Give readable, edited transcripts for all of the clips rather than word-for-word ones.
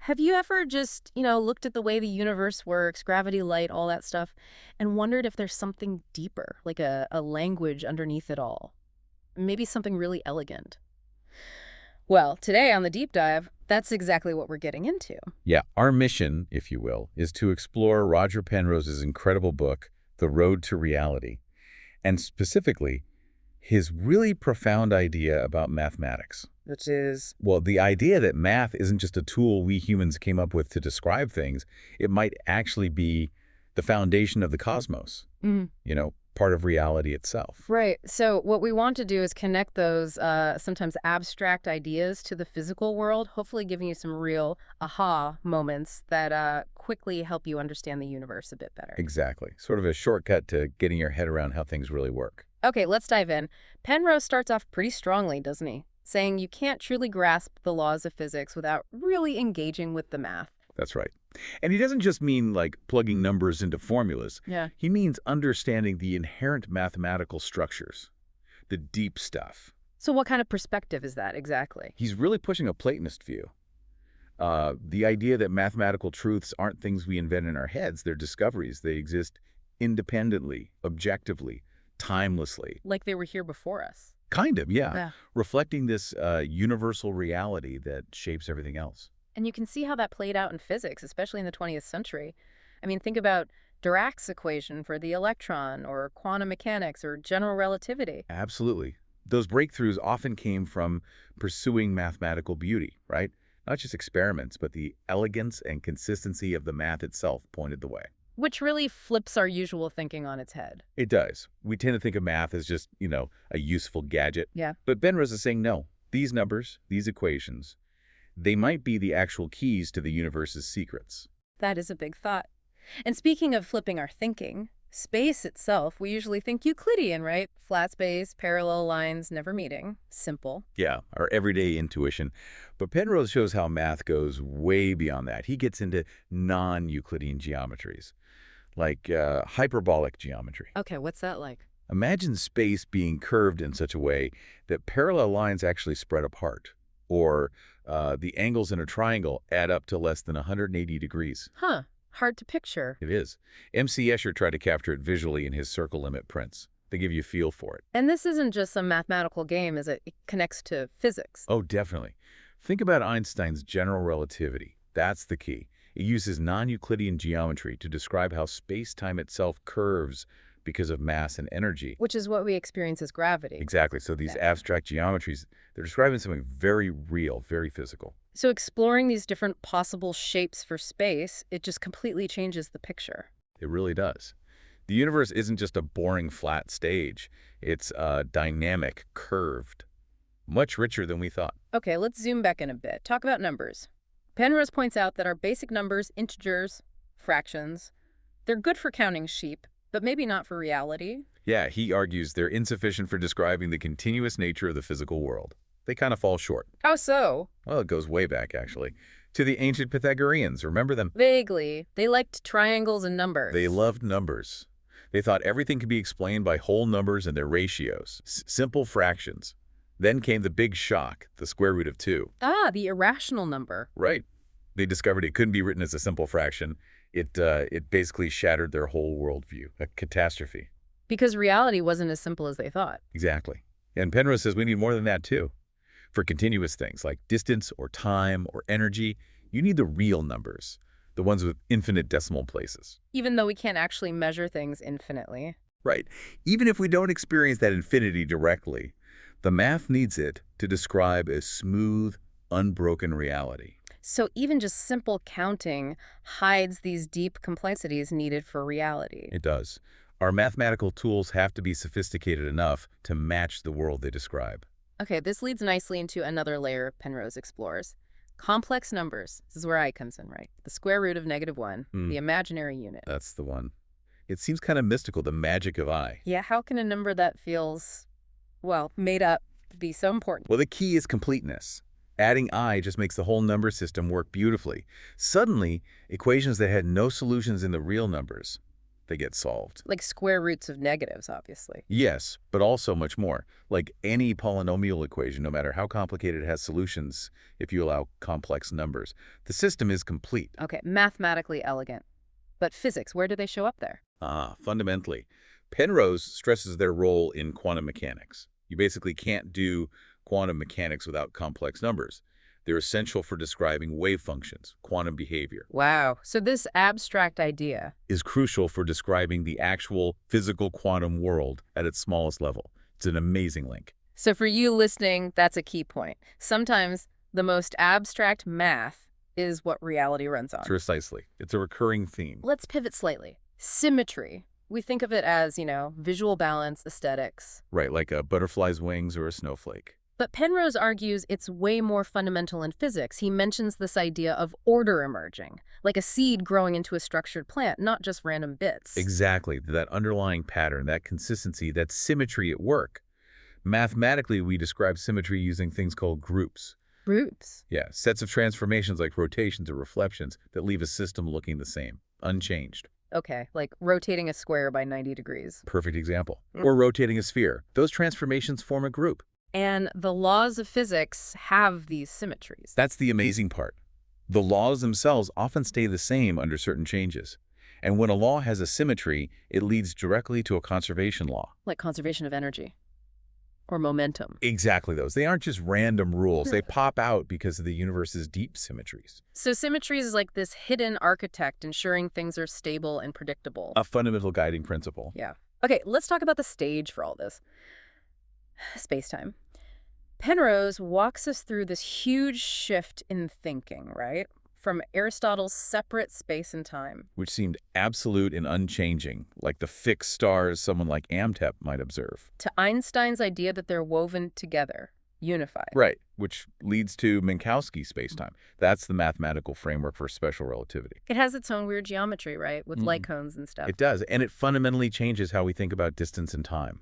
Have you ever just, looked at the way the universe works, gravity, light, all that stuff, and wondered if there's something deeper, like a language underneath it all? Maybe something really elegant. Well, today on the deep dive, that's exactly what we're getting into. Yeah, our mission, if you will, is to explore Roger Penrose's incredible book, The Road to Reality, and specifically, his really profound idea about mathematics. Which is, Well, the idea that math isn't just a tool we humans came up with to describe things, it might actually be the foundation of the cosmos, mm, part of reality itself. right. So what we want to do is connect those sometimes abstract ideas to the physical world, hopefully giving you some real aha moments that quickly help you understand the universe a bit better. Exactly. Sort of a shortcut to getting your head around how things really work. Okay, let's dive in. Penrose starts off pretty strongly, doesn't he? Saying you can't truly grasp the laws of physics without really engaging with the math. That's right. And he doesn't just mean like plugging numbers into formulas. Yeah. He means understanding the inherent mathematical structures, the deep stuff. So what kind of perspective is that exactly? He's really pushing a Platonist view. The idea that mathematical truths aren't things we invent in our heads, they're discoveries. They exist independently, objectively, timelessly. Like they were here before us. Kind of, yeah. Yeah. Reflecting this universal reality that shapes everything else. And you can see how that played out in physics, especially in the 20th century. I mean, think about Dirac's equation for the electron, or quantum mechanics, or general relativity. Absolutely. Those breakthroughs often came from pursuing mathematical beauty, right? Not just experiments, but the elegance and consistency of the math itself pointed the way. Which really flips our usual thinking on its head. It does. We tend to think of math as just, a useful gadget. Yeah. But Penrose is saying no. These numbers, these equations, they might be the actual keys to the universe's secrets. That is a big thought. And speaking of flipping our thinking, space itself, we usually think Euclidean, right? Flat space, parallel lines, never meeting. Simple. Yeah, our everyday intuition. But Penrose shows how math goes way beyond that. He gets into non-Euclidean geometries, like hyperbolic geometry. Okay, what's that like? Imagine space being curved in such a way that parallel lines actually spread apart, or the angles in a triangle add up to less than 180 degrees. Huh. Hard to picture. It is. M.C. Escher tried to capture it visually in his circle limit prints. They give you a feel for it. And this isn't just some mathematical game, is it? It connects to physics. Oh, definitely. Think about Einstein's general relativity. That's the key. It uses non-Euclidean geometry to describe how space-time itself curves because of mass and energy. Which is what we experience as gravity. Exactly. So these Yeah. abstract geometries, they're describing something very real, very physical. So exploring these different possible shapes for space, it just completely changes the picture. It really does. The universe isn't just a boring flat stage. It's dynamic, curved, much richer than we thought. Okay, let's zoom back in a bit. Talk about numbers. Penrose points out that our basic numbers, integers, fractions, they're good for counting sheep, but maybe not for reality. Yeah, he argues they're insufficient for describing the continuous nature of the physical world. They kind of fall short. How so? Well, it goes way back, actually, to the ancient Pythagoreans. Remember them? Vaguely. They liked triangles and numbers. They loved numbers. They thought everything could be explained by whole numbers and their ratios, simple fractions. Then came the big shock, the square root of 2. Ah, the irrational number. Right. They discovered it couldn't be written as a simple fraction. It basically shattered their whole worldview, a catastrophe. Because reality wasn't as simple as they thought. Exactly. And Penrose says we need more than that, too. For continuous things like distance or time or energy, you need the real numbers, the ones with infinite decimal places. Even though we can't actually measure things infinitely. Right. Even if we don't experience that infinity directly, the math needs it to describe a smooth, unbroken reality. So even just simple counting hides these deep complexities needed for reality. It does. Our mathematical tools have to be sophisticated enough to match the world they describe. Okay, this leads nicely into another layer Penrose explores. Complex numbers. This is where I comes in, right? The square root of -1, the imaginary unit. That's the one. It seems kind of mystical, the magic of I. Yeah, how can a number that feels, well, made up be so important? Well, the key is completeness. Adding I just makes the whole number system work beautifully. Suddenly, equations that had no solutions in the real numbers, they get solved. Like square roots of negatives, obviously. Yes, but also much more. Like any polynomial equation, no matter how complicated, it has solutions if you allow complex numbers. The system is complete. Okay, mathematically elegant. But physics, where do they show up there? Fundamentally, Penrose stresses their role in quantum mechanics. You basically can't do quantum mechanics without complex numbers. They're essential for describing wave functions, quantum behavior. Wow. So this abstract idea. Is crucial for describing the actual physical quantum world at its smallest level. It's an amazing link. So for you listening, that's a key point. Sometimes the most abstract math is what reality runs on. Precisely. It's a recurring theme. Let's pivot slightly. Symmetry. We think of it as, visual balance, aesthetics. Right, like a butterfly's wings or a snowflake. But Penrose argues it's way more fundamental in physics. He mentions this idea of order emerging, like a seed growing into a structured plant, not just random bits. Exactly, that underlying pattern, that consistency, that symmetry at work. Mathematically, we describe symmetry using things called groups. Groups? Yeah, sets of transformations like rotations or reflections that leave a system looking the same, unchanged. Okay, like rotating a square by 90 degrees. Perfect example. Or rotating a sphere. Those transformations form a group. And the laws of physics have these symmetries. That's the amazing part. The laws themselves often stay the same under certain changes. And when a law has a symmetry, it leads directly to a conservation law. Like conservation of energy. Or momentum. Exactly those. They aren't just random rules. They pop out because of the universe's deep symmetries. So symmetries is like this hidden architect ensuring things are stable and predictable. A fundamental guiding principle. Yeah. Okay, let's talk about the stage for all this. Space-time. Penrose walks us through this huge shift in thinking, right? From Aristotle's separate space and time. Which seemed absolute and unchanging, like the fixed stars someone like Amtep might observe. To Einstein's idea that they're woven together, unified. Right, which leads to Minkowski spacetime. That's the mathematical framework for special relativity. It has its own weird geometry, right? With light cones and stuff. It does, and it fundamentally changes how we think about distance and time.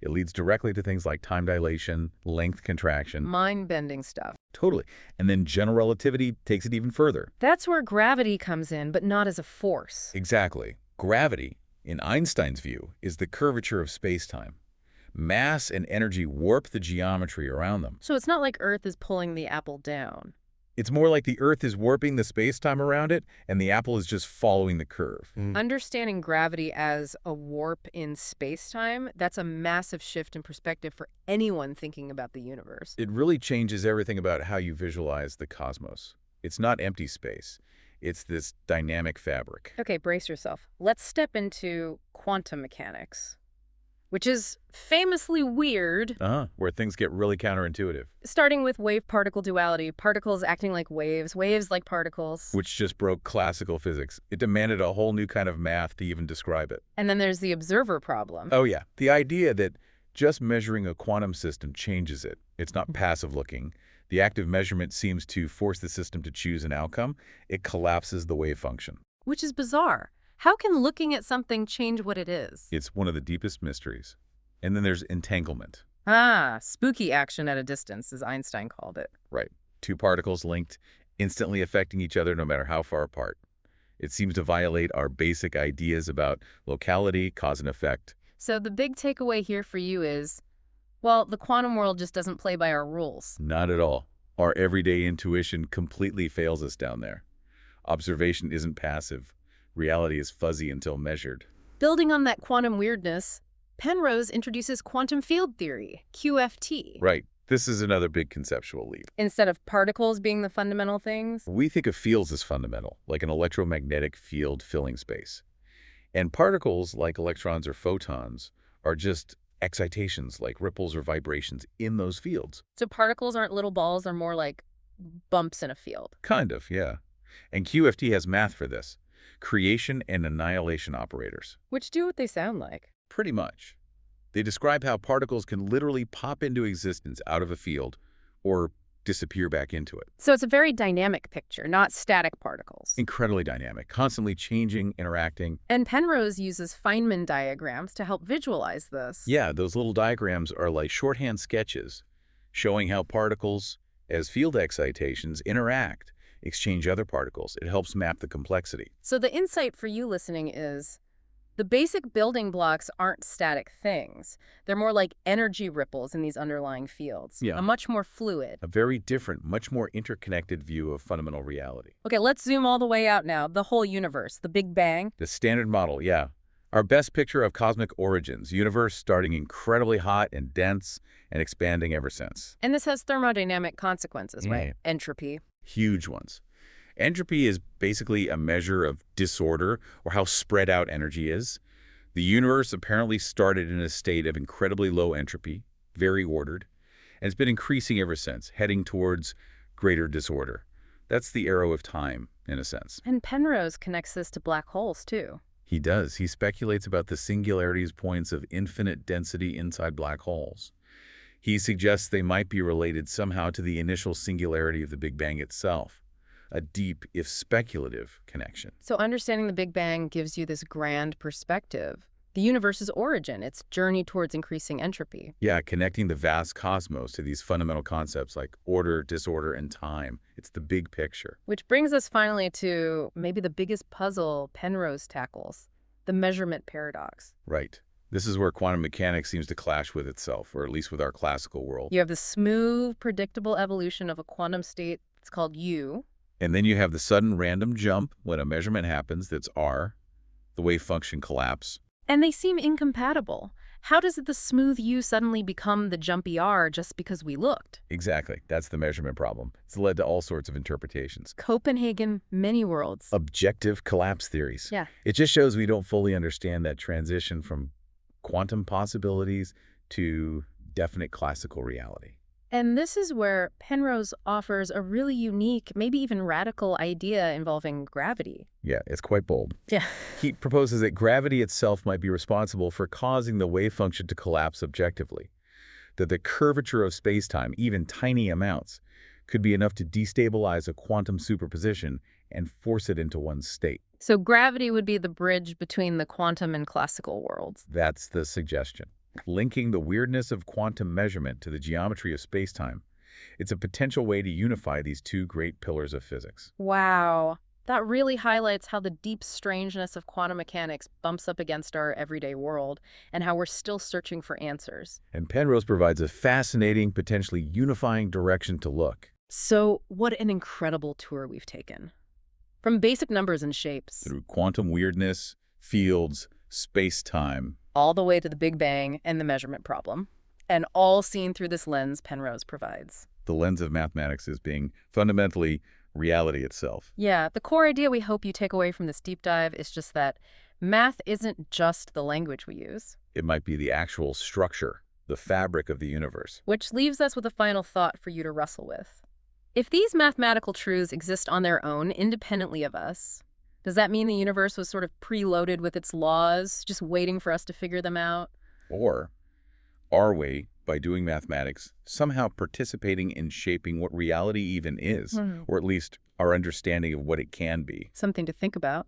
It leads directly to things like time dilation, length contraction. Mind-bending stuff. Totally. And then general relativity takes it even further. That's where gravity comes in, but not as a force. Exactly. Gravity, in Einstein's view, is the curvature of space-time. Mass and energy warp the geometry around them. So it's not like Earth is pulling the apple down. It's more like the Earth is warping the space-time around it, and the apple is just following the curve. Understanding gravity as a warp in space-time, that's a massive shift in perspective for anyone thinking about the universe. It really changes everything about how you visualize the cosmos. It's not empty space. It's this dynamic fabric. Okay, brace yourself. Let's step into quantum mechanics, which is famously weird. Where things get really counterintuitive. Starting with wave-particle duality, particles acting like waves, waves like particles. Which just broke classical physics. It demanded a whole new kind of math to even describe it. And then there's the observer problem. Oh yeah, the idea that just measuring a quantum system changes it. It's not passive looking. The active measurement seems to force the system to choose an outcome. It collapses the wave function. Which is bizarre. How can looking at something change what it is? It's one of the deepest mysteries. And then there's entanglement. Spooky action at a distance, as Einstein called it. Right. Two particles linked, instantly affecting each other no matter how far apart. It seems to violate our basic ideas about locality, cause and effect. So the big takeaway here for you is, well, the quantum world just doesn't play by our rules. Not at all. Our everyday intuition completely fails us down there. Observation isn't passive. Reality is fuzzy until measured. Building on that quantum weirdness, Penrose introduces quantum field theory, QFT. Right. This is another big conceptual leap. Instead of particles being the fundamental things. We think of fields as fundamental, like an electromagnetic field filling space. And particles, like electrons or photons, are just excitations, like ripples or vibrations in those fields. So particles aren't little balls, they're more like bumps in a field. Kind of, yeah. And QFT has math for this. Creation and annihilation operators. Which do what they sound like. Pretty much. They describe how particles can literally pop into existence out of a field or disappear back into it. So it's a very dynamic picture, not static particles. Incredibly dynamic, constantly changing, interacting. And Penrose uses Feynman diagrams to help visualize this. Yeah, those little diagrams are like shorthand sketches showing how particles, as field excitations, interact, exchange other particles. It helps map the complexity. So the insight for you listening is, The basic building blocks aren't static things. They're more like energy ripples in these underlying fields, Yeah. a much more fluid. A very different, much more interconnected view of fundamental reality. Okay, let's zoom all the way out now. The whole universe, the Big Bang. The standard model, yeah. Our best picture of cosmic origins, universe starting incredibly hot and dense and expanding ever since. And this has thermodynamic consequences, Yeah. right? Entropy. Huge ones. Entropy is basically a measure of disorder or how spread out energy is. The universe apparently started in a state of incredibly low entropy, very ordered, and it's been increasing ever since, heading towards greater disorder. That's the arrow of time, in a sense. And Penrose connects this to black holes, too. He does. He speculates about the singularity's points of infinite density inside black holes. He suggests they might be related somehow to the initial singularity of the Big Bang itself, a deep, if speculative, connection. So understanding the Big Bang gives you this grand perspective. The universe's origin, its journey towards increasing entropy. Yeah, connecting the vast cosmos to these fundamental concepts like order, disorder, and time. It's the big picture. Which brings us finally to maybe the biggest puzzle Penrose tackles, the measurement paradox. Right. This is where quantum mechanics seems to clash with itself, or at least with our classical world. You have the smooth, predictable evolution of a quantum state. It's called U. And then you have the sudden random jump when a measurement happens that's R, the wave function collapse. And they seem incompatible. How does the smooth U suddenly become the jumpy R just because we looked? Exactly. That's the measurement problem. It's led to all sorts of interpretations. Copenhagen, many worlds. Objective collapse theories. Yeah. It just shows we don't fully understand that transition from quantum possibilities to definite classical reality. And this is where Penrose offers a really unique, maybe even radical idea involving gravity. Yeah, it's quite bold. Yeah. He proposes that gravity itself might be responsible for causing the wave function to collapse objectively, that the curvature of spacetime, even tiny amounts, could be enough to destabilize a quantum superposition and force it into one state. So gravity would be the bridge between the quantum and classical worlds. That's the suggestion. Linking the weirdness of quantum measurement to the geometry of spacetime. It's a potential way to unify these two great pillars of physics. Wow. That really highlights how the deep strangeness of quantum mechanics bumps up against our everyday world and how we're still searching for answers. And Penrose provides a fascinating, potentially unifying direction to look. So what an incredible tour we've taken. From basic numbers and shapes, Through quantum weirdness, fields, space-time, all the way to the Big Bang and the measurement problem, and all seen through this lens Penrose provides. the lens of mathematics as being fundamentally reality itself. Yeah, the core idea we hope you take away from this deep dive is just that math isn't just the language we use. It might be the actual structure, the fabric of the universe. Which leaves us with a final thought for you to wrestle with. If these mathematical truths exist on their own, independently of us, does that mean the universe was sort of preloaded with its laws, just waiting for us to figure them out? Or are we, by doing mathematics, somehow participating in shaping what reality even is, or at least our understanding of what it can be? Something to think about.